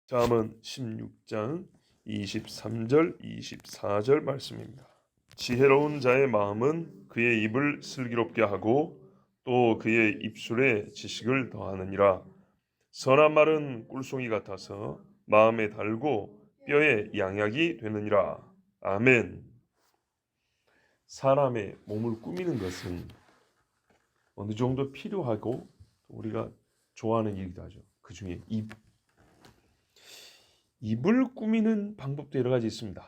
잠언 16장 23절 24절 말씀입니다. 지혜로운 자의 마음은 그의 입을 슬기롭게 하고 또 그의 입술에 지식을 더하느니라. 선한 말은 꿀송이 같아서 마음에 달고 뼈에 양약이 되느니라. 아멘. 사람의 몸을 꾸미는 것은 어느 정도 필요하고 우리가 좋아하는 일이기도 하죠. 그 중에 입을 꾸미는 방법도 여러 가지 있습니다.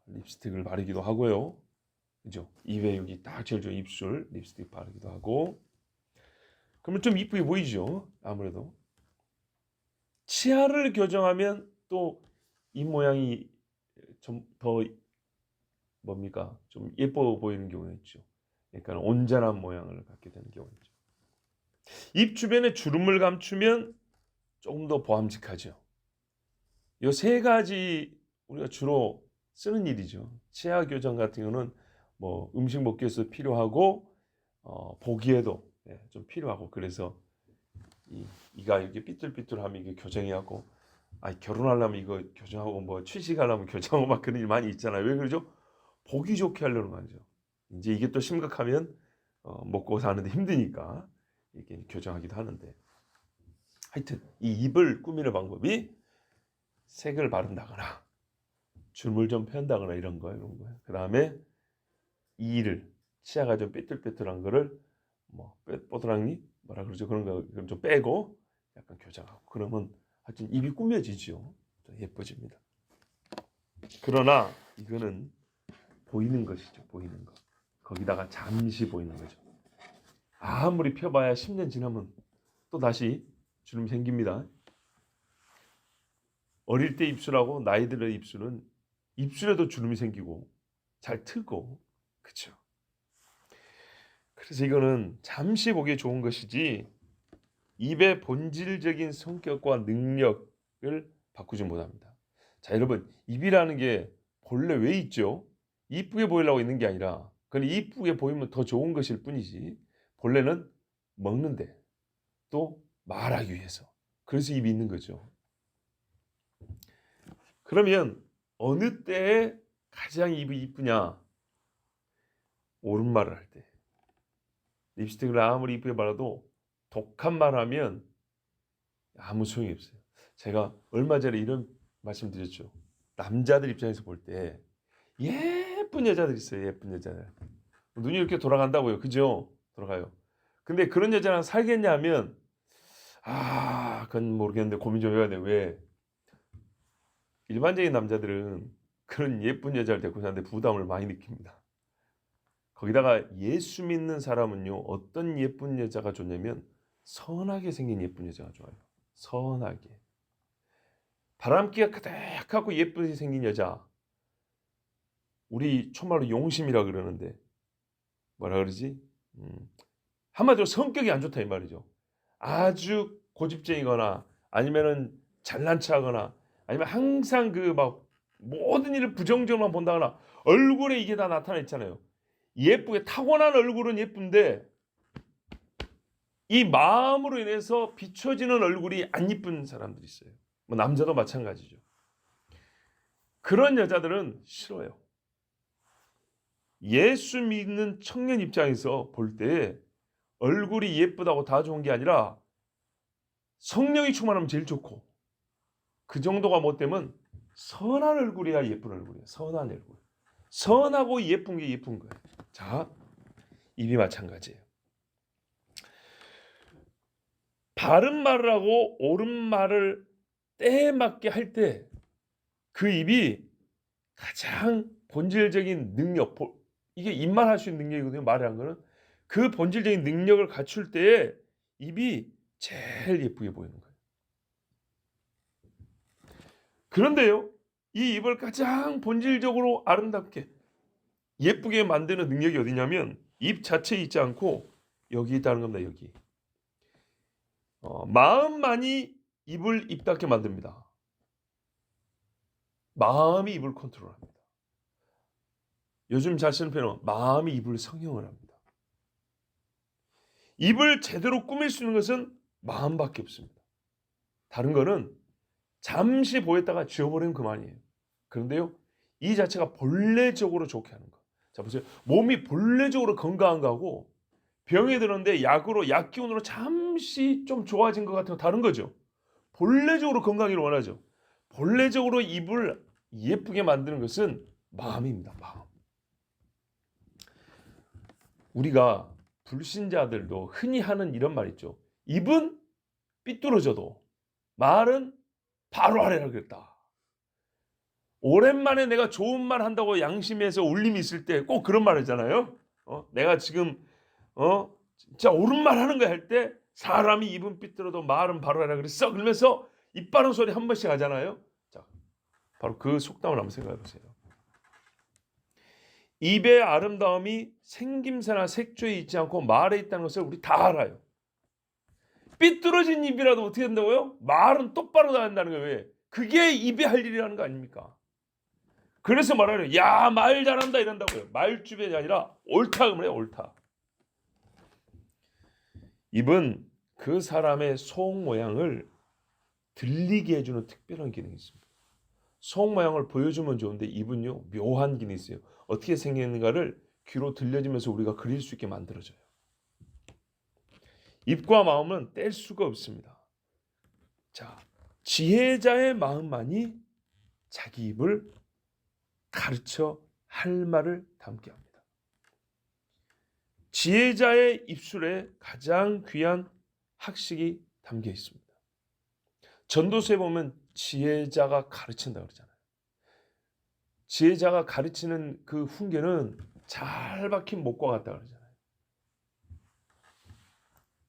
립스틱을 바르기도 하고요. 그죠? 입에 여기 딱 제일 좋은 입술 립스틱 바르기도 하고. 그러면 좀 이쁘게 보이죠? 아무래도. 치아를 교정하면 또 입 모양이 좀 더 뭡니까? 좀 예뻐 보이는 경우가 있죠. 그러니까 온전한 모양을 갖게 되는 경우가 있죠. 입 주변에 주름을 감추면 조금 더 보암직하죠. 이 세 가지 우리가 주로 쓰는 일이죠. 치아 교정 같은 경우는 뭐 음식 먹기 위해서 필요하고 보기에도 좀 필요하고, 그래서 이가 이렇게 삐뚤삐뚤하면 이게 교정해갖고 결혼하려면 이거 교정하고 뭐 취직하려면 교정하고 막 그런 일 많이 있잖아요. 왜 그러죠? 보기 좋게 하려는 거죠. 이제 이게 또 심각하면 먹고 사는데 힘드니까 이렇게 교정하기도 하는데, 하여튼 이 입을 꾸미는 방법이 색을 바른다거나 줌을 좀 편다거나 이런 거예요. 그 다음에 이를 치아가 좀 삐뚤삐뚤한 거를 뭐 뽀드랑니 뭐라 그러죠? 그런 거 좀 빼고 약간 교정하고, 그러면 하여튼 입이 꾸며지죠. 예뻐집니다. 그러나 이거는 보이는 것이죠. 보이는 거. 거기다가 잠시 보이는 거죠. 아무리 펴봐야 10년 지나면 또 다시 주름이 생깁니다. 어릴 때 입술하고 나이 들어 입술은 입술에도 주름이 생기고 잘 트고, 그렇죠? 그래서 이거는 잠시 보기에 좋은 것이지 입의 본질적인 성격과 능력을 바꾸지 못합니다. 자, 여러분, 입이라는 게 본래 왜 있죠? 이쁘게 보이려고 있는 게 아니라, 그건 이쁘게 보이면 더 좋은 것일 뿐이지, 본래는 먹는데 또 말하기 위해서, 그래서 입이 있는 거죠. 그러면 어느 때에 가장 입이 이쁘냐? 옳은 말을 할 때. 립스틱을 아무리 이쁘게 발라도 독한 말 하면 아무 소용이 없어요. 제가 얼마 전에 이런 말씀 드렸죠. 남자들 입장에서 볼 때 예쁜 여자들 있어요. 예쁜 여자들. 눈이 이렇게 돌아간다고요. 그죠? 돌아가요. 근데 그런 여자랑 살겠냐 하면 그건 모르겠는데 고민 좀 해야 돼. 왜? 일반적인 남자들은 그런 예쁜 여자를 데리고 사는데 부담을 많이 느낍니다. 거기다가 예수 믿는 사람은요, 어떤 예쁜 여자가 좋냐면 선하게 생긴 예쁜 여자가 좋아요. 선하게. 바람기가 가득하고 예쁘게 생긴 여자. 우리 초말로 용심이라 그러는데 뭐라 그러지? 한마디로 성격이 안 좋다 이 말이죠. 아주 고집쟁이거나 아니면은 잘난 척하거나 아니면 항상 그 막 모든 일을 부정적으로만 본다거나 얼굴에 이게 다 나타나 있잖아요. 예쁘게 타고난 얼굴은 예쁜데 이 마음으로 인해서 비춰지는 얼굴이 안 예쁜 사람들이 있어요. 뭐 남자도 마찬가지죠. 그런 여자들은 싫어요. 예수 믿는 청년 입장에서 볼 때 얼굴이 예쁘다고 다 좋은 게 아니라 성령이 충만하면 제일 좋고, 그 정도가 못 되면 선한 얼굴이야 예쁜 얼굴이야. 선한 얼굴. 선하고 예쁜 게 예쁜 거예요. 자, 입이 마찬가지예요. 바른 말을 하고 옳은 말을 때에 맞게 할 때 그 입이 가장 본질적인 능력, 이게 입만 할 수 있는 능력이거든요. 말이라는 거는 그 본질적인 능력을 갖출 때에 입이 제일 예쁘게 보이는 거예요. 그런데요, 이 입을 가장 본질적으로 아름답게 예쁘게 만드는 능력이 어디냐면 입 자체에 있지 않고 여기 있다는 겁니다. 여기. 마음만이 입을 입답게 만듭니다. 마음이 입을 컨트롤합니다. 요즘 잘 쓰는 표현은 마음이 입을 성형을 합니다. 입을 제대로 꾸밀 수 있는 것은 마음밖에 없습니다. 다른 거는 잠시 보였다가 지워버리면 그만이에요. 그런데요, 이 자체가 본래적으로 좋게 하는 거. 자 보세요. 몸이 본래적으로 건강한 거하고 병이 들었는데 약으로 약 기운으로 잠시 좀 좋아진 것 같은 거 다른 거죠. 본래적으로 건강을 원하죠. 본래적으로 입을 예쁘게 만드는 것은 마음입니다. 마음. 우리가 불신자들도 흔히 하는 이런 말 있죠. 입은 삐뚤어져도 말은 바로 하래라 그랬다. 오랜만에 내가 좋은 말 한다고 양심에서 울림이 있을 때 꼭 그런 말 하잖아요. 내가 지금 진짜 옳은 말 하는 거 할 때 사람이 입은 삐뚤어도 말은 바로 하라 그랬어. 그러면서 입 바른 소리 한 번씩 하잖아요. 자, 바로 그 속담을 한번 생각해 보세요. 입의 아름다움이 생김새나 색조에 있지 않고 말에 있다는 것을 우리 다 알아요. 삐뚤어진 입이라도 어떻게 된다고요? 말은 똑바로 나야 한다는 거예요. 왜? 그게 입이 할 일이라는 거 아닙니까? 그래서 말하는 야, 말 잘한다 이런다고요. 말주변이 아니라 옳다 그래요. 옳다. 입은 그 사람의 속 모양을 들리게 해주는 특별한 기능이 있습니다. 속 모양을 보여주면 좋은데 입은요, 묘한 기능이 있어요. 어떻게 생겼는가를 귀로 들려주면서 우리가 그릴 수 있게 만들어져요. 입과 마음은 뗄 수가 없습니다. 자, 지혜자의 마음만이 자기 입을 가르쳐 할 말을 담게 합니다. 지혜자의 입술에 가장 귀한 학식이 담겨 있습니다. 전도서에 보면 지혜자가 가르친다 그러잖아요. 지혜자가 가르치는 그 훈계는 잘 박힌 목과 같다 그러잖아요.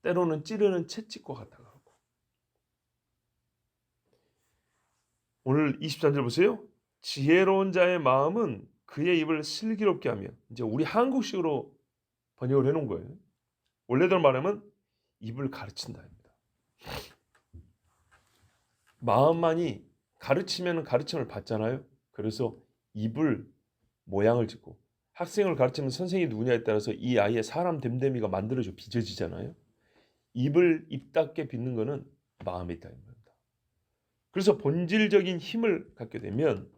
때로는 찌르는 채찍과 같다 그러고. 오늘 23절 보세요. 지혜로운 자의 마음은 그의 입을 슬기롭게 하며, 이제 우리 한국식으로 번역을 해놓은 거예요. 원래대로 말하면 입을 가르친다입니다. 마음만이 가르치면 가르침을 받잖아요. 그래서 입을 모양을 짓고, 학생을 가르치면 선생님이 누구냐에 따라서 이 아이의 사람 됨됨이가 만들어져 빚어지잖아요. 입을 입답게 빚는 것은 마음에 있다는 겁니다. 그래서 본질적인 힘을 갖게 되면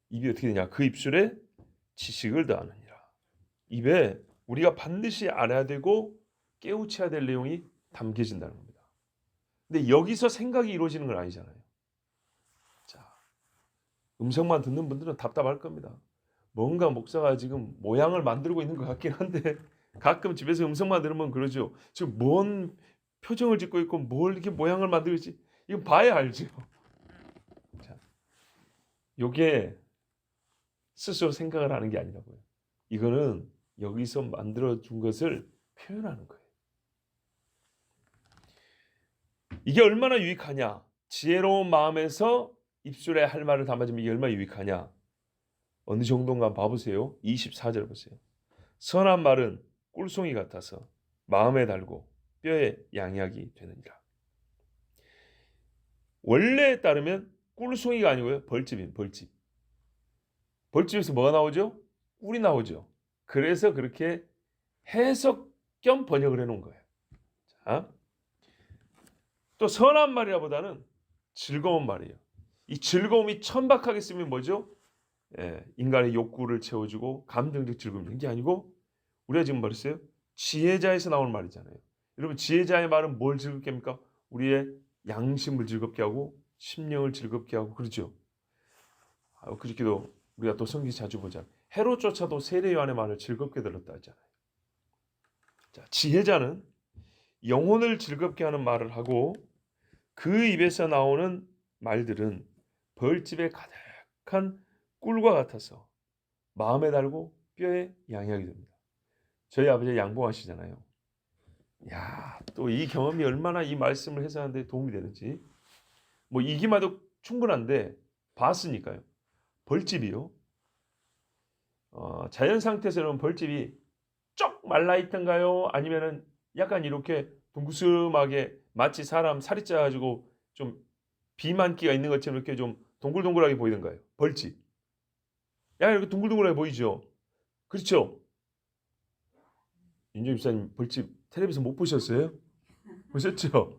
입이 어떻게 되냐? 그 입술에 지식을 더하느니라. 입에 우리가 반드시 알아야 되고 깨우쳐야 될 내용이 담겨진다는 겁니다. 근데 여기서 생각이 이루어지는 건 아니잖아요. 자, 음성만 듣는 분들은 답답할 겁니다. 뭔가 목사가 지금 모양을 만들고 있는 것 같긴 한데 가끔 집에서 음성만 들으면 그러죠. 지금 뭔 표정을 짓고 있고 뭘 이렇게 모양을 만들지? 이거 봐야 알죠. 자, 요게 스스로 생각을 하는 게 아니라고요. 이거는 여기서 만들어준 것을 표현하는 거예요. 이게 얼마나 유익하냐? 지혜로운 마음에서 입술에 할 말을 담아주면 이게 얼마나 유익하냐? 어느 정도인가 봐보세요. 24절 보세요. 선한 말은 꿀송이 같아서 마음에 달고 뼈에 양약이 되느니라. 원래에 따르면 꿀송이가 아니고요. 벌집인 벌집. 벌집에서 뭐가 나오죠? 꿀이 나오죠. 그래서 그렇게 해석 겸 번역을 해놓은 거예요. 자, 또 선한 말이라보다는 즐거운 말이에요. 이 즐거움이 천박하게 쓰면 뭐죠? 인간의 욕구를 채워주고 감정적 즐거움, 이게 아니고 우리가 지금 말했어요. 지혜자에서 나오는 말이잖아요. 여러분, 지혜자의 말은 뭘 즐겁게 합니까? 우리의 양심을 즐겁게 하고 심령을 즐겁게 하고 그러죠. 그렇게도 우리가 또 성경 자주 보자. 헤롯조차도 세례 요한의 말을 즐겁게 들었다 하잖아요. 자, 지혜자는 영혼을 즐겁게 하는 말을 하고 그 입에서 나오는 말들은 벌집에 가득한 꿀과 같아서 마음에 달고 뼈에 양약이 됩니다. 저희 아버지 양봉하시잖아요. 야, 또 이 경험이 얼마나 이 말씀을 해석하는 데 도움이 되는지. 뭐 이기만 해도 충분한데 봤으니까요. 벌집이요. 자연 상태에서는 벌집이 쩍 말라있던가요? 아니면은 약간 이렇게 둥그스름하게 마치 사람 살이 쪄가지고 좀 비만기가 있는 것처럼 이렇게 좀 동글동글하게 보이던가요? 벌집. 약간 이렇게 둥글둥글하게 보이죠? 그렇죠? 윤정 집사님 벌집 텔레비전 못 보셨어요? 보셨죠?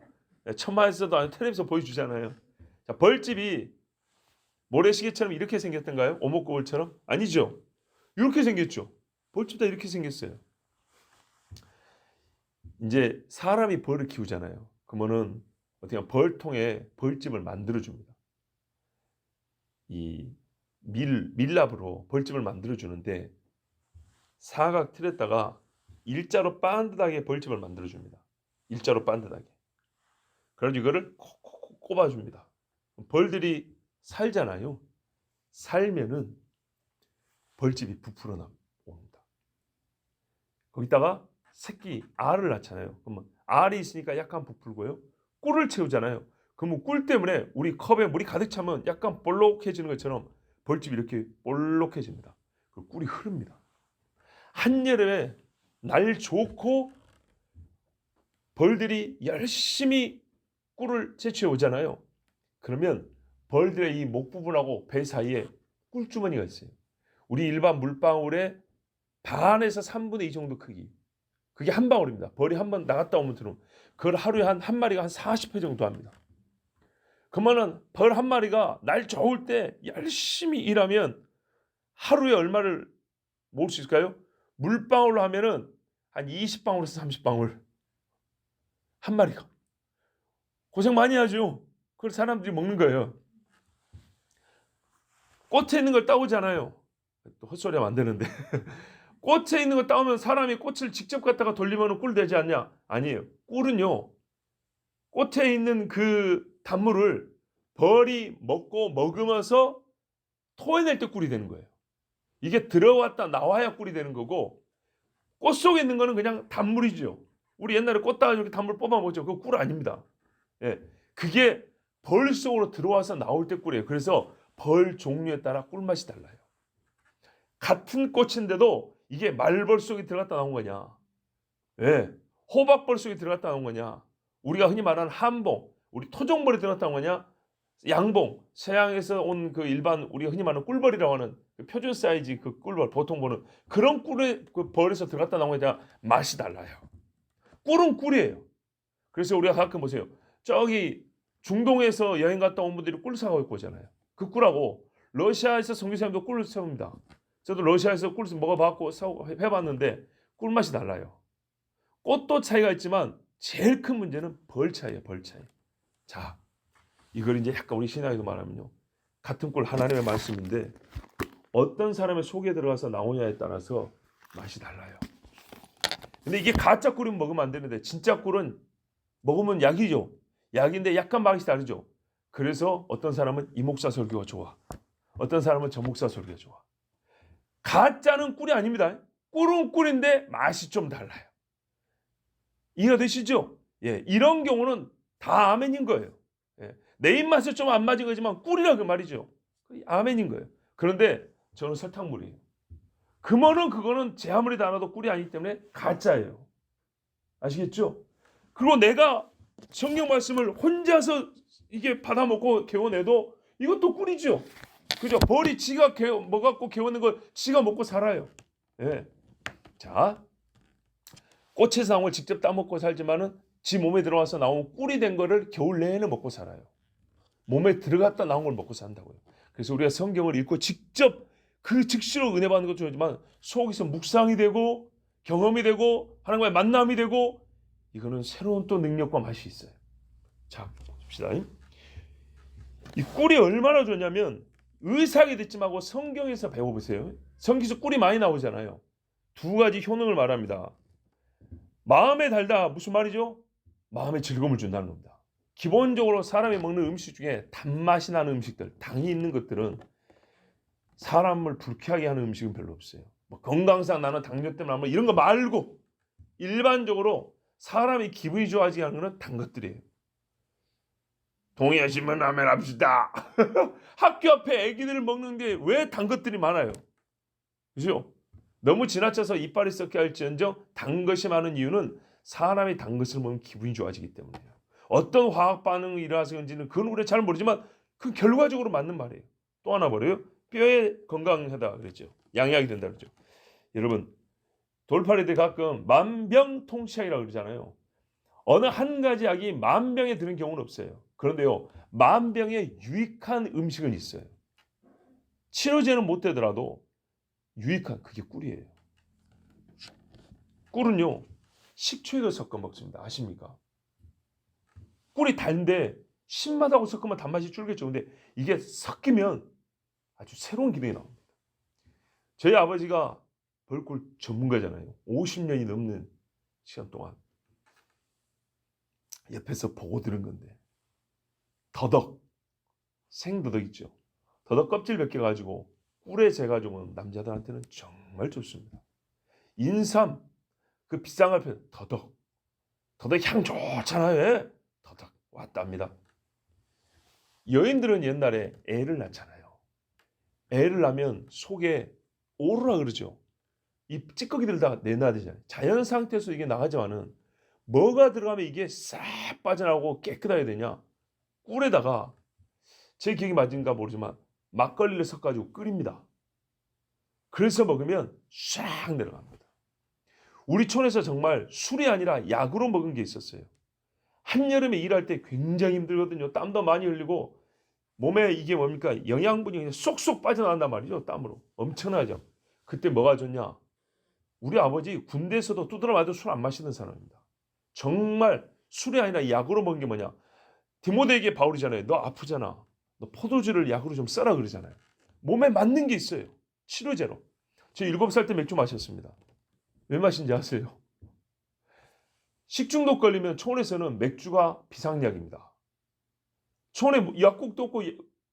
천만에서도 안 텔레비전 보여주잖아요. 자, 벌집이 모래시계처럼 이렇게 생겼던가요? 오목거울처럼? 아니죠. 이렇게 생겼죠. 벌집 다 이렇게 생겼어요. 이제 사람이 벌을 키우잖아요. 그러면은 어떻게 보면 벌통에 벌집을 만들어 줍니다. 이 밀랍으로 벌집을 만들어 주는데 사각 틀에다가 일자로 반듯하게 벌집을 만들어 줍니다. 일자로 반듯하게. 그래서 이거를 콕콕콕 꼽아 줍니다. 벌들이 살잖아요. 살면은 벌집이 부풀어 나옵니다. 거기다가 새끼 알을 낳잖아요. 그러면 알이 있으니까 약간 부풀고요. 꿀을 채우잖아요. 그러면 꿀 때문에 우리 컵에 물이 가득 차면 약간 볼록해지는 것처럼 벌집이 이렇게 볼록해집니다. 그 꿀이 흐릅니다. 한여름에 날 좋고 벌들이 열심히 꿀을 채취해 오잖아요. 그러면 벌들의 이 목 부분하고 배 사이에 꿀주머니가 있어요. 우리 일반 물방울의 반에서 3분의 2 정도 크기. 그게 한 방울입니다. 벌이 한 번 나갔다 오면 들어오면 그걸 하루에 한 마리가 한 40회 정도 합니다. 그러면은 벌 한 마리가 날 좋을 때 열심히 일하면 하루에 얼마를 모을 수 있을까요? 물방울로 하면은 한 20방울에서 30방울 한 마리가. 고생 많이 하죠. 그걸 사람들이 먹는 거예요. 꽃에 있는 걸 따오잖아요. 또 헛소리하면 안 되는데. 꽃에 있는 거 따오면 사람이 꽃을 직접 갖다가 돌리면 꿀 되지 않냐? 아니에요. 꿀은요. 꽃에 있는 그 단물을 벌이 먹고 먹으면서 토해낼 때 꿀이 되는 거예요. 이게 들어왔다 나와야 꿀이 되는 거고 꽃 속에 있는 거는 그냥 단물이죠. 우리 옛날에 꽃 따가지고 이렇게 단물 뽑아 먹죠. 그거 꿀 아닙니다. 예, 그게 벌 속으로 들어와서 나올 때 꿀이에요. 그래서 벌 종류에 따라 꿀맛이 달라요. 같은 꽃인데도 이게 말벌 속에 들어갔다 나온 거냐, 예, 호박벌 속에 들어갔다 나온 거냐, 우리가 흔히 말하는 한봉, 우리 토종벌이 들어갔다 나온 거냐, 양봉, 서양에서 온 그 일반 우리가 흔히 말하는 꿀벌이라고 하는 그 표준 사이즈 그 꿀벌, 보통 보는 그런 꿀에 그 벌에서 들어갔다 나온 거냐, 맛이 달라요. 꿀은 꿀이에요. 그래서 우리가 가끔 보세요. 저기 중동에서 여행 갔다 온 분들이 꿀 사가고 오잖아요. 그 꿀하고 러시아에서 선교사님도 꿀을 사옵니다. 저도 러시아에서 꿀 먹어봤고 해봤는데 꿀맛이 달라요. 꽃도 차이가 있지만 제일 큰 문제는 벌 차이예요. 벌 차이. 자, 이걸 이제 약간 우리 신앙에도 말하면요. 같은 꿀 하나님의 말씀인데 어떤 사람의 속에 들어가서 나오냐에 따라서 맛이 달라요. 근데 이게 가짜 꿀은 먹으면 안 되는데 진짜 꿀은 먹으면 약이죠. 약인데 약간 맛이 다르죠. 그래서 어떤 사람은 이 목사 설교가 좋아. 어떤 사람은 저 목사 설교가 좋아. 가짜는 꿀이 아닙니다. 꿀은 꿀인데 맛이 좀 달라요. 이해가 되시죠? 예, 이런 경우는 다 아멘인 거예요. 예, 내 입맛에 좀 안 맞은 거지만 꿀이라 그 말이죠. 아멘인 거예요. 그런데 저는 설탕물이에요. 그거는 제 아무리 달아도 꿀이 아니기 때문에 가짜예요. 아시겠죠? 그리고 내가 성경 말씀을 혼자서 이게 받아먹고 개워내도 이것도 꿀이죠. 그죠? 벌이 지가 먹었고 개워낸 걸 지가 먹고 살아요. 예. 자, 꽃의 상을 직접 따먹고 살지만은 지 몸에 들어와서 나온 꿀이 된 거를 겨울 내내 먹고 살아요. 몸에 들어갔다 나온 걸 먹고 산다고요. 그래서 우리가 성경을 읽고 직접 그 즉시로 은혜 받는 것도 좋지만 속에서 묵상이 되고 경험이 되고 하나님과의 만남이 되고 이거는 새로운 또 능력과 맛이 있어요. 자, 봅시다. 이 꿀이 얼마나 좋냐면 의사하게 듣지 말고 성경에서 배워보세요. 성경에서 꿀이 많이 나오잖아요. 두 가지 효능을 말합니다. 마음에 달다 무슨 말이죠? 마음에 즐거움을 준다는 겁니다. 기본적으로 사람이 먹는 음식 중에 단맛이 나는 음식들, 당이 있는 것들은 사람을 불쾌하게 하는 음식은 별로 없어요. 뭐 건강상 나는 당뇨 때문에 뭐 이런 거 말고 일반적으로 사람이 기분이 좋아지게 하는 것은 단 것들이에요. 동의하시면 아멘 합시다. 학교 앞에 애기들 먹는 게 왜 단 것들이 많아요? 그죠? 너무 지나쳐서 이빨이 썩게 할지언정 단 것이 많은 이유는 사람이 단 것을 먹으면 기분이 좋아지기 때문이에요. 어떤 화학 반응이 일어나서인지는 그건 우리가 잘 모르지만 그 결과적으로 맞는 말이에요. 또 하나 뭐래요? 뼈에 건강하다 그랬죠. 양약이 된다 그랬죠. 여러분 돌팔이들 가끔 만병통치약이라고 그러잖아요. 어느 한 가지 약이 만병에 드는 경우는 없어요. 그런데요, 만병에 유익한 음식은 있어요. 치료제는 못 되더라도 유익한 그게 꿀이에요. 꿀은요, 식초에도 섞어 먹습니다. 아십니까? 꿀이 달인데 신맛하고 섞으면 단맛이 줄겠죠. 근데 이게 섞이면 아주 새로운 기능이 나옵니다. 저희 아버지가 벌꿀 전문가잖아요. 50년이 넘는 시간 동안 옆에서 보고 들은 건데, 더덕, 생더덕 있죠. 더덕 껍질 벗겨 가지고 꿀에 재가지고 남자들한테는 정말 좋습니다. 인삼, 그 비싼 걸 더덕 향 좋잖아요. 예? 더덕 왔답니다. 여인들은 옛날에 애를 낳잖아요. 애를 낳으면 속에 오르라 그러죠. 이 찌꺼기들 다 내놔야 되잖아요. 자연 상태에서 이게 나가지만은 뭐가 들어가면 이게 싹 빠져나오고 깨끗하게 되냐? 꿀에다가, 제 기억이 맞은가 모르지만 막걸리를 섞어가지고 끓입니다. 그래서 먹으면 싹 내려갑니다. 우리 촌에서 정말 술이 아니라 약으로 먹은 게 있었어요. 한여름에 일할 때 굉장히 힘들거든요. 땀도 많이 흘리고 몸에 이게 뭡니까? 영양분이 그냥 쏙쏙 빠져나간단 말이죠. 땀으로. 엄청나죠. 그때 뭐가 좋냐? 우리 아버지 군대에서도 두드러 맞아도 술 안 마시는 사람입니다. 정말 술이 아니라 약으로 먹은 게 뭐냐? 디모데에게 바울이잖아요. 너 아프잖아. 너 포도주를 약으로 좀 써라 그러잖아요. 몸에 맞는 게 있어요. 치료제로. 저 7살 때 맥주 마셨습니다. 왜 마신지 아세요? 식중독 걸리면 초원에서는 맥주가 비상약입니다. 초원에 약국도 없고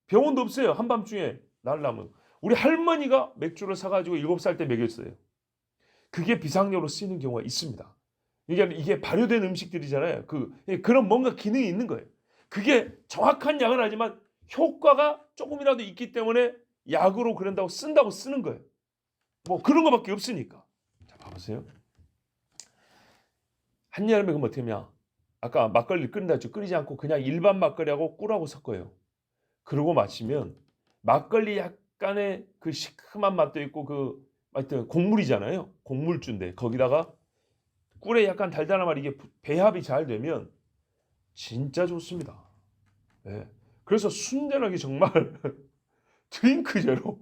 병원도 없어요. 한밤중에 날라면. 우리 할머니가 맥주를 사가지고 7살 때 먹였어요. 그게 비상약으로 쓰이는 경우가 있습니다. 이게 발효된 음식들이잖아요. 그런 뭔가 기능이 있는 거예요. 그게 정확한 약은 아니지만 효과가 조금이라도 있기 때문에 약으로 그런다고 쓴다고 쓰는 거예요. 뭐 그런 거밖에 없으니까. 자, 봐보세요. 한여름에 그럼 어떻게 하냐? 아까 막걸리를 끓인다 했죠. 끓이지 않고 그냥 일반 막걸리하고 꿀하고 섞어요. 그러고 마시면 막걸리 약간의 그 시큼한 맛도 있고 하여튼 곡물이잖아요. 곡물주인데 거기다가 꿀에 약간 달달한 맛, 이게 배합이 잘 되면 진짜 좋습니다. 네. 그래서 순전하게 정말 드링크제로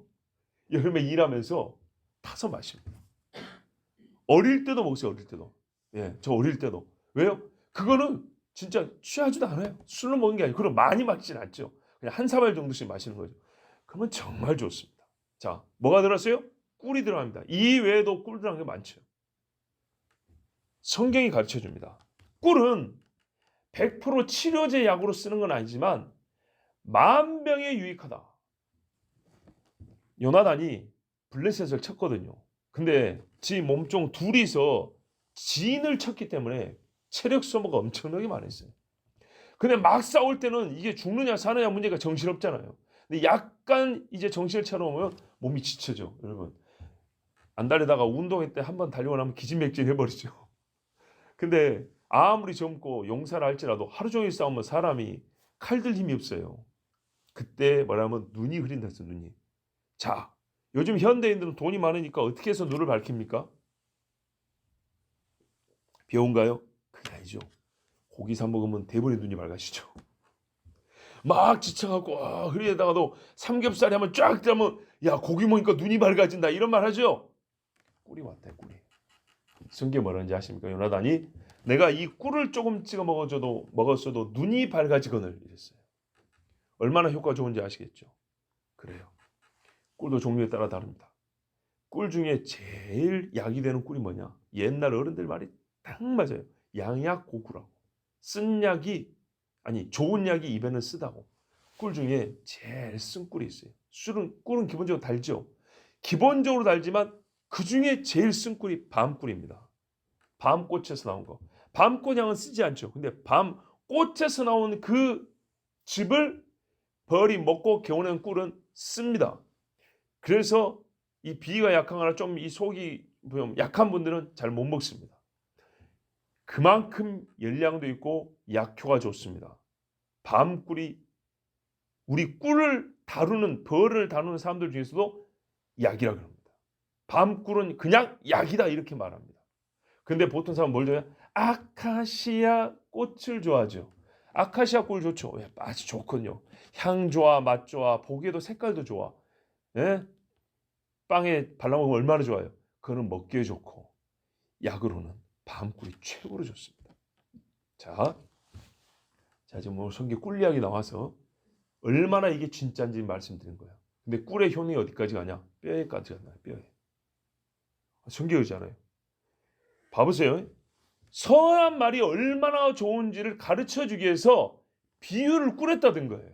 여름에 일하면서 타서 마십니다. 어릴 때도 먹었어요. 어릴 때도. 예, 저 어릴 때도. 왜요? 그거는 진짜 취하지도 않아요. 술로 먹는 게 아니고, 그럼 많이 마시진 않죠. 그냥 한 사발 정도씩 마시는 거죠. 그러면 정말 좋습니다. 자, 뭐가 들었어요? 꿀이 들어갑니다. 이 외에도 꿀 들어간 게 많죠. 성경이 가르쳐 줍니다. 꿀은 100% 치료제 약으로 쓰는 건 아니지만 만병에 유익하다. 요나단이 블레셋을 쳤거든요. 근데 지 몸종 둘이서 지인을 쳤기 때문에 체력 소모가 엄청나게 많았어요. 근데 막 싸울 때는 이게 죽느냐 사느냐 문제가 정신없잖아요. 근데 약간 이제 정신을 차려오면 몸이 지쳐져. 여러분, 안 달리다가 운동회 때 한번 달리고 나면 기진맥진 해버리죠. 근데 아무리 젊고 용사를 할지라도 하루 종일 싸우면 사람이 칼들 힘이 없어요. 그때 뭐라면 눈이 흐린다 했어. 눈이. 자, 요즘 현대인들은 돈이 많으니까 어떻게 해서 눈을 밝힙니까? 배운가요? 그게 아니죠. 고기 사 먹으면 대부분의 눈이 밝아지죠. 막 지쳐갖고 흐리다가도 삼겹살이 한번 쫙 뜨면 야, 고기 먹으니까 눈이 밝아진다 이런 말 하죠. 꿀이 왔다. 꿀이. 성경에 뭐라는지 아십니까? 요나단이 내가 이 꿀을 조금 찍어 먹었어도 눈이 밝아지거늘 이랬어요. 얼마나 효과 좋은지 아시겠죠? 그래요. 꿀도 종류에 따라 다릅니다. 꿀 중에 제일 약이 되는 꿀이 뭐냐? 옛날 어른들 말이 딱 맞아요. 양약고구라고. 쓴 약이, 아니 좋은 약이 입에는 쓰다고. 꿀 중에 제일 쓴 꿀이 있어요. 꿀은 기본적으로 달죠. 기본적으로 달지만 그 중에 제일 쓴 꿀이 밤꿀입니다. 밤꽃에서 나온 거. 밤꽃향은 쓰지 않죠. 근데 밤꽃에서 나온 그 즙을 벌이 먹고 겨우낸 꿀은 씁니다. 그래서 이 비위가 약하거나 좀 이 속이 약한 분들은 잘 못 먹습니다. 그만큼 열량도 있고 약효가 좋습니다. 밤꿀이 우리 꿀을 다루는 벌을 다루는 사람들 중에서도 약이라고 합니다. 밤꿀은 그냥 약이다 이렇게 말합니다. 근데 보통 사람은 뭘 좋아해요? 아카시아 꽃을 좋아하죠. 아카시아 꿀 좋죠. 예, 아주 좋군요. 향 좋아, 맛 좋아, 보기에도 색깔도 좋아. 예? 빵에 발라먹으면 얼마나 좋아요. 그거는 먹기에 좋고 약으로는 밤꿀이 최고로 좋습니다. 자, 지금 오늘 성경 꿀 이야기 나와서 얼마나 이게 진짜인지 말씀드린 거예요. 근데 꿀의 효능이 어디까지 가냐? 뼈에까지 가나요? 뼈에. 성경이잖아요. 봐보세요. 선한 말이 얼마나 좋은지를 가르쳐주기 위해서 비유를 꿀했다던 거예요.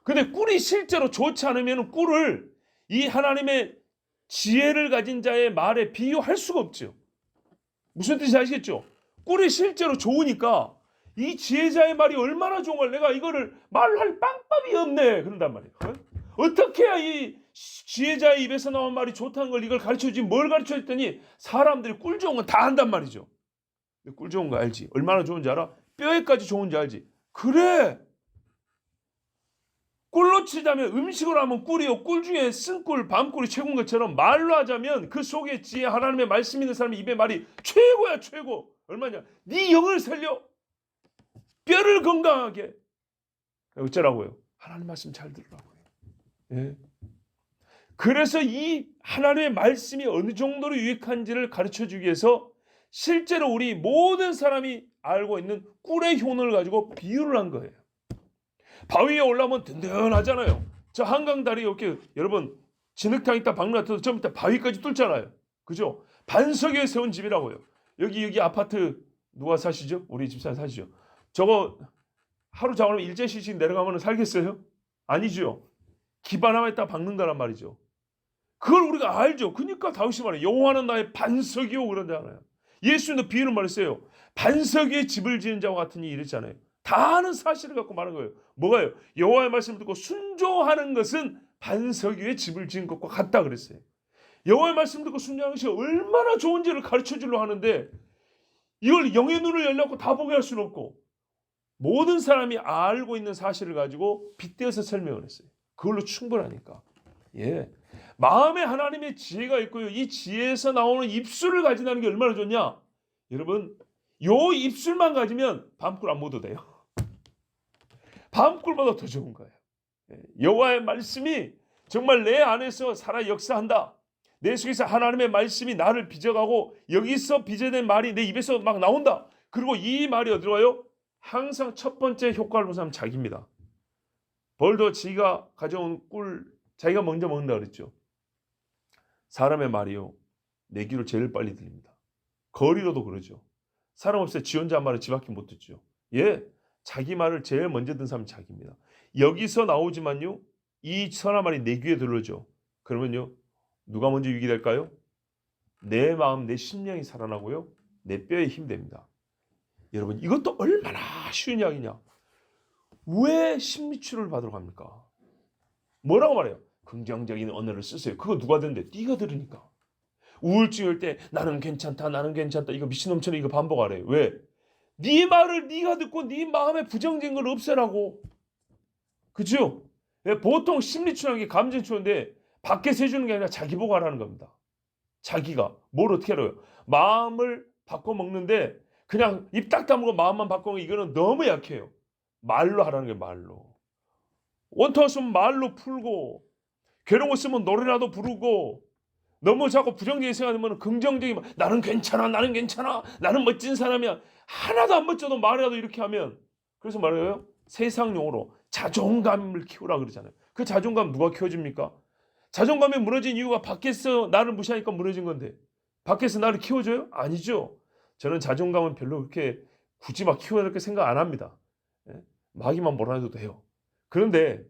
근데 꿀이 실제로 좋지 않으면 꿀을 이 하나님의 지혜를 가진 자의 말에 비유할 수가 없죠. 무슨 뜻인지 아시겠죠? 꿀이 실제로 좋으니까 이 지혜자의 말이 얼마나 좋은 걸 내가 이거를 말할 방법이 없네 그런단 말이에요. 어떻게 해야 이 지혜자의 입에서 나온 말이 좋다는 걸 이걸 가르쳐주지 뭘 가르쳐줬더니 사람들이 꿀 좋은 건 다 안단 말이죠. 꿀 좋은 거 알지? 얼마나 좋은지 알아? 뼈에까지 좋은지 알지? 그래! 꿀로 치자면 음식으로 하면 꿀이요. 꿀 중에 쓴꿀, 밤꿀이 최고인 것처럼 말로 하자면 그 속에 지혜 하나님의 말씀 있는 사람의 입에 말이 최고야 최고. 얼마냐? 네 영을 살려. 뼈를 건강하게. 어쩌라고요? 하나님 말씀 잘 들으라고요. 예. 그래서 이 하나님의 말씀이 어느 정도로 유익한지를 가르쳐주기 위해서 실제로 우리 모든 사람이 알고 있는 꿀의 효능을 가지고 비유를 한 거예요. 바위에 올라오면 든든하잖아요. 저 한강다리 이렇게 여러분 진흙탕 있다 박물 같아도 좀 이따 바위까지 뚫잖아요. 그죠? 반석 위에 세운 집이라고요. 여기 아파트 누가 사시죠? 우리 집사람 사시죠? 저거 하루 자고는 일제시식 내려가면 살겠어요? 아니죠. 기반 하나 있다 박는다란 말이죠. 그걸 우리가 알죠. 그러니까 다윗이 말해요. 여호와는 나의 반석이요 그러잖아요. 예수님도 비유를 말했어요. 반석 위에 집을 지은 자와 같으니 이랬잖아요. 다 아는 사실을 갖고 말한 거예요. 뭐가요? 여호와의 말씀을 듣고 순종하는 것은 반석 위에 집을 지은 것과 같다 그랬어요. 여호와의 말씀 듣고 순종하는 것이 얼마나 좋은지를 가르쳐 주려고 하는데 이걸 영의 눈을 열려고 다 보게 할 수는 없고 모든 사람이 알고 있는 사실을 가지고 빗대어서 설명을 했어요. 그걸로 충분하니까. 예. 마음에 하나님의 지혜가 있고요. 이 지혜에서 나오는 입술을 가진다는 게 얼마나 좋냐? 여러분, 요 입술만 가지면 밤꿀 안 먹어도 돼요. 밤꿀보다 더 좋은 거예요. 여호와의 말씀이 정말 내 안에서 살아 역사한다. 내 속에서 하나님의 말씀이 나를 빚어가고 여기서 빚어낸 말이 내 입에서 막 나온다. 그리고 이 말이 어디로 가요? 항상 첫 번째 효과를 본 사람은 자기입니다. 벌도 지가 가져온 꿀 자기가 먼저 먹는다 그랬죠. 사람의 말이요. 내 귀를 제일 빨리 들립니다. 거리로도 그러죠. 사람 없어요. 지 혼자 말을 지 밖에 못 듣죠. 예, 자기 말을 제일 먼저 듣는 사람이 자기입니다. 여기서 나오지만요. 이 선한 말이 내 귀에 들어오죠. 그러면요. 누가 먼저 유익이 될까요? 내 마음, 내 심령이 살아나고요. 내 뼈에 힘이 됩니다. 여러분 이것도 얼마나 쉬운 이야기냐. 왜 심리치료를 받으러 갑니까? 뭐라고 말해요? 긍정적인 언어를 쓰세요. 그거 누가 듣는데? 네가 들으니까. 우울증 올 때 나는 괜찮다 나는 괜찮다 이거 미친놈처럼 이거 반복하래요. 왜? 네 말을 네가 듣고 네 마음에 부정적인 걸 없애라고. 그죠? 보통 심리치료라는 게 감정치료인데 밖에서 해주는 게 아니라 자기 보고 하라는 겁니다. 자기가 뭘 어떻게 알아요? 마음을 바꿔먹는데 그냥 입 딱 다물고 마음만 바꿔먹는 이거는 너무 약해요. 말로 하라는 게 말로. 원통했으면 말로 풀고 괴로웠으면 노래라도 부르고 너무 자꾸 부정적인 생각하면 긍정적인 나는 괜찮아 나는 괜찮아 나는 멋진 사람이야 하나도 안 멋져도 말이라도 이렇게 하면 그래서 말해요. 세상 용어로 자존감을 키우라 그러잖아요. 그 자존감 누가 키워줍니까? 자존감이 무너진 이유가 밖에서 나를 무시하니까 무너진 건데 밖에서 나를 키워줘요? 아니죠. 저는 자존감은 별로 그렇게 굳이 막 키워야 될 생각 안 합니다. 마귀만 몰아내도 돼요. 그런데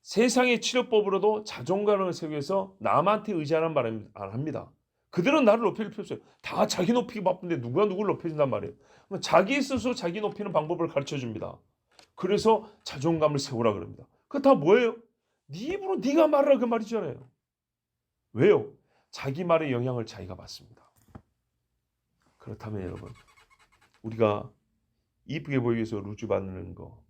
세상의 치료법으로도 자존감을 세우기 위해서 남한테 의지하는 말은 안 합니다. 그들은 나를 높일 필요 없어요. 다 자기 높이기 바쁜데 누가 누구를 높여준단 말이에요. 자기 스스로 자기 높이는 방법을 가르쳐줍니다. 그래서 자존감을 세우라 그럽니다. 그거 다 뭐예요? 네 입으로 네가 말하라 그 말이잖아요. 왜요? 자기 말의 영향을 자기가 받습니다. 그렇다면 여러분 우리가 이쁘게 보이기 위해서 루즈 바르는 거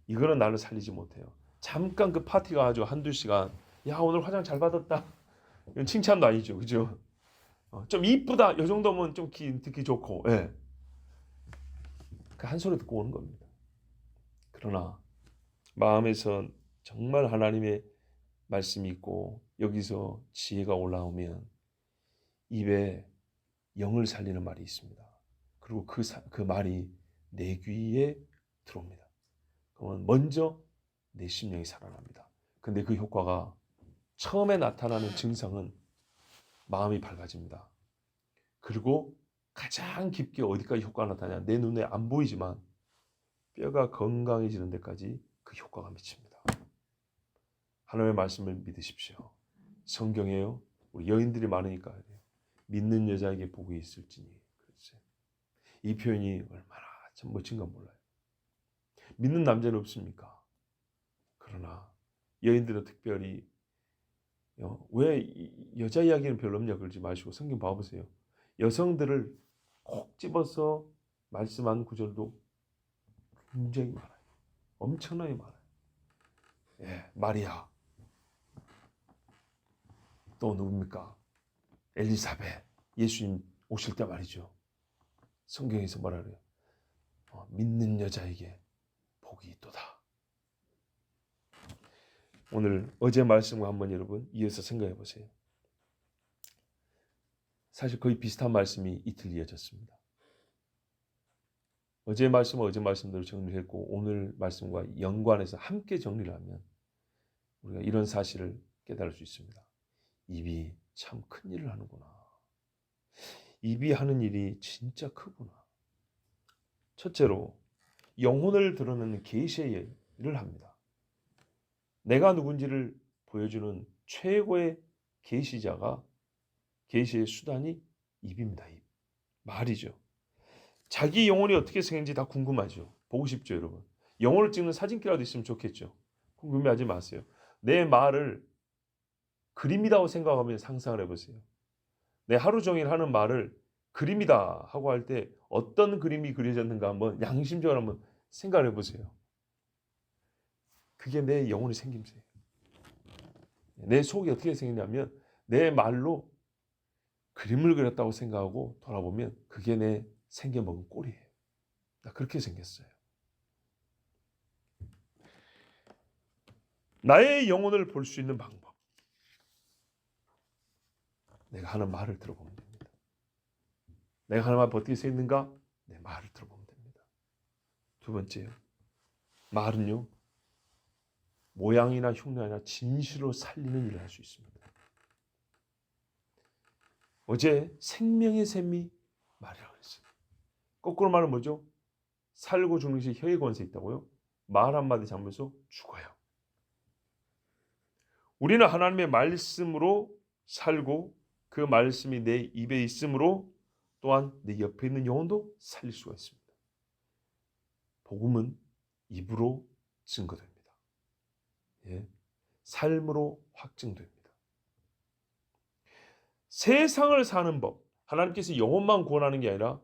이거는 나를 살리지 못해요. 잠깐 그 파티가 아주 한두 시간 야 오늘 화장 잘 받았다 이건 칭찬도 아니죠. 그죠? 좀 이쁘다 이 정도면 좀 듣기 좋고 예. 그 한 소리 듣고 오는 겁니다. 그러나 마음에서 정말 하나님의 말씀이 있고 여기서 지혜가 올라오면 입에 영을 살리는 말이 있습니다. 그리고 그 말이 내 귀에 들어옵니다. 그러면 먼저 내 심령이 살아납니다. 근데 그 효과가 처음에 나타나는 증상은 마음이 밝아집니다. 그리고 가장 깊게 어디까지 효과가 나타나냐, 내 눈에 안 보이지만 뼈가 건강해지는 데까지 그 효과가 미칩니다. 하나님의 말씀을 믿으십시오. 성경에요, 우리 여인들이 많으니까 그래요. 믿는 여자에게 복이 있을지니. 그랬어요. 이 표현이 얼마나 참 멋진가 몰라요. 믿는 남자는 없습니까? 그러나 여인들은 특별히 왜 여자 이야기는 별로 없냐 그러지 마시고 성경 봐보세요. 여성들을 콕 집어서 말씀한 구절도 굉장히 많아요. 엄청나게 많아요. 예, 마리아. 또 누굽니까? 엘리사벳. 예수님 오실 때 말이죠. 성경에서 뭐라 그래요? 믿는 여자에게 복이 있도다. 오늘 어제 말씀과 한번 여러분 이어서 생각해 보세요. 사실 거의 비슷한 말씀이 이틀 이어졌습니다. 어제 말씀은 어제 말씀대로 정리했고 오늘 말씀과 연관해서 함께 정리를 하면 우리가 이런 사실을 깨달을 수 있습니다. 입이 참 큰 일을 하는구나. 입이 하는 일이 진짜 크구나. 첫째로 영혼을 드러내는 계시의 일을 합니다. 내가 누군지를 보여주는 최고의 계시자가 계시의 수단이 입입니다. 입. 말이죠. 자기 영혼이 어떻게 생긴지 다 궁금하죠. 보고 싶죠, 여러분. 영혼을 찍는 사진기라도 있으면 좋겠죠. 궁금해하지 마세요. 내 말을 그림이라고 생각하면 상상을 해보세요. 내 하루 종일 하는 말을 그림이다 하고 할 때 어떤 그림이 그려졌는가 한번 양심적으로 한번 생각을 해보세요. 그게 내 영혼의 생김새예요. 내 속이 어떻게 생겼냐면 내 말로 그림을 그렸다고 생각하고 돌아보면 그게 내 생겨먹은 꼴이에요. 나 그렇게 생겼어요. 나의 영혼을 볼 수 있는 방법. 내가 하는 말을 들어보면 됩니다. 내가 하는 말 어떻게 쓰였는가? 내 말을 들어보면 됩니다. 두 번째요. 말은요. 모양이나 흉내가 아니라 진실로 살리는 일을 할 수 있습니다. 어제 생명의 샘이 말이라고 했어요. 거꾸로 말은 뭐죠? 살고 죽는 것이 혀의 권세 있다고요? 말 한마디 잘못해서 죽어요. 우리는 하나님의 말씀으로 살고 그 말씀이 내 입에 있으므로 또한 내 옆에 있는 영혼도 살릴 수가 있습니다. 복음은 입으로 증거됩니다. 예, 삶으로 확증됩니다. 세상을 사는 법, 하나님께서 영혼만 구원하는 게 아니라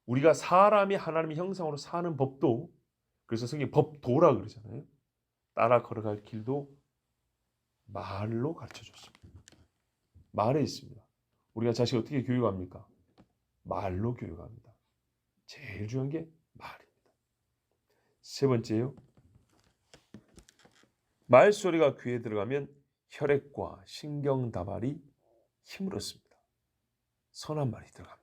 우리가 사람이 하나님의 형상으로 사는 법도, 그래서 성경에 법도라 그러잖아요. 따라 걸어갈 길도 말로 가르쳐줬습니다. 말에 있습니다. 우리가 자식 어떻게 교육합니까? 말로 교육합니다. 제일 중요한 게 말입니다. 세 번째요. 말소리가 귀에 들어가면 혈액과 신경다발이 힘을 얻습니다. 선한 말이 들어가면.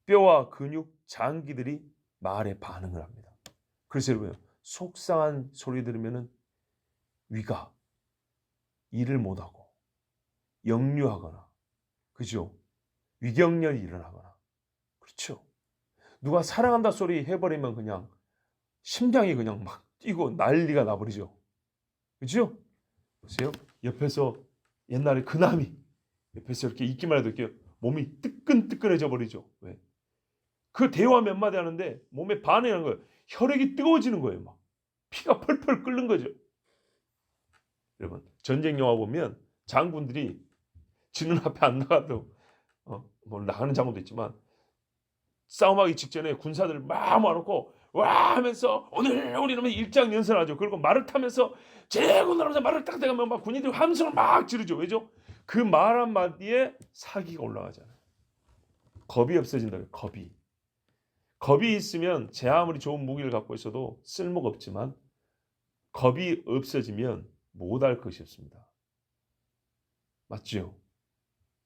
뼈와 근육, 장기들이 말에 반응을 합니다. 그래서 여러분, 속상한 소리 들으면 위가 일을 못하고 역류하거나, 그죠? 위경련이 일어나거나, 그렇죠? 누가 사랑한다 소리 해버리면 그냥 심장이 그냥 막 뛰고 난리가 나버리죠. 그죠? 보세요. 옆에서 옛날에 그남이 옆에서 이렇게 있기만 해도 이렇게 몸이 뜨끈뜨끈해져 버리죠. 왜? 그 대화 몇 마디 하는데 몸에 반응하는 거예요. 혈액이 뜨거워지는 거예요. 막 피가 펄펄 끓는 거죠. 여러분, 전쟁 영화 보면 장군들이 지는 앞에 안 나가도 뭐 나가는 장군도 있지만 싸움하기 직전에 군사들을 막 모아놓고 와 하면서 오늘 우리는 일장 연설하죠. 그리고 말을 타면서 제군을 하면서 말을 딱 대가면 막 군인들이 함성을 막 지르죠. 왜죠? 그 말 한마디에 사기가 올라가잖아요. 겁이 없어진다. 겁이. 겁이 있으면 제 아무리 좋은 무기를 갖고 있어도 쓸모가 없지만 겁이 없어지면 못할 것이 없습니다. 맞죠?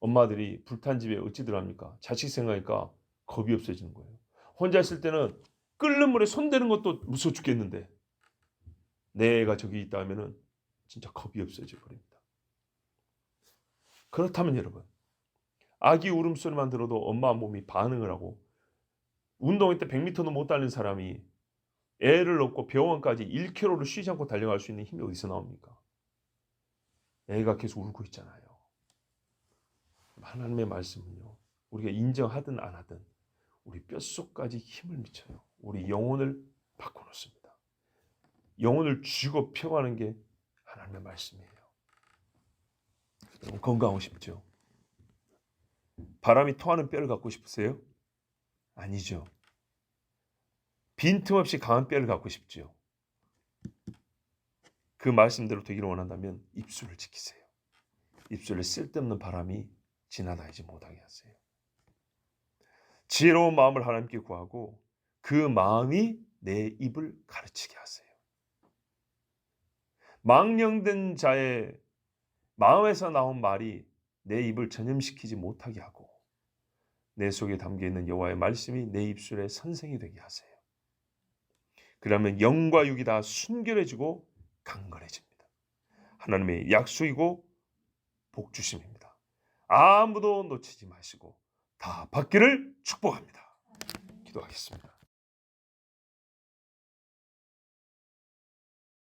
엄마들이 불탄 집에 어찌들 합니까? 자식 생각하니까 겁이 없어지는 거예요. 혼자 있을 때는 끓는 물에 손대는 것도 무서워 죽겠는데 내 애가 저기 있다 하면은 진짜 겁이 없어져 버립니다. 그렇다면 여러분, 아기 울음소리만 들어도 엄마 몸이 반응을 하고 운동할 때 100m도 못 달린 사람이 애를 얻고 병원까지 1km를 쉬지 않고 달려갈 수 있는 힘이 어디서 나옵니까? 애가 계속 울고 있잖아요. 하나님의 말씀은요, 우리가 인정하든 안 하든 우리 뼛속까지 힘을 미쳐요. 우리 영혼을 바꿔놓습니다. 영혼을 쥐고 펴가는 게 하나님의 말씀이에요. 여러분 건강하고 싶죠? 바람이 통하는 뼈를 갖고 싶으세요? 아니죠. 빈틈없이 강한 뼈를 갖고 싶죠. 그 말씀대로 되기를 원한다면 입술을 지키세요. 입술에 쓸데없는 바람이 지나다니지 못하게 하세요. 지혜로운 마음을 하나님께 구하고 그 마음이 내 입을 가르치게 하세요. 망령된 자의 마음에서 나온 말이 내 입을 전염시키지 못하게 하고 내 속에 담겨있는 여호와의 말씀이 내 입술에 선생이 되게 하세요. 그러면 영과 육이 다 순결해지고 강건해집니다. 하나님의 약속이고 복주심입니다. 아무도 놓치지 마시고 다 받기를 축복합니다. 기도하겠습니다.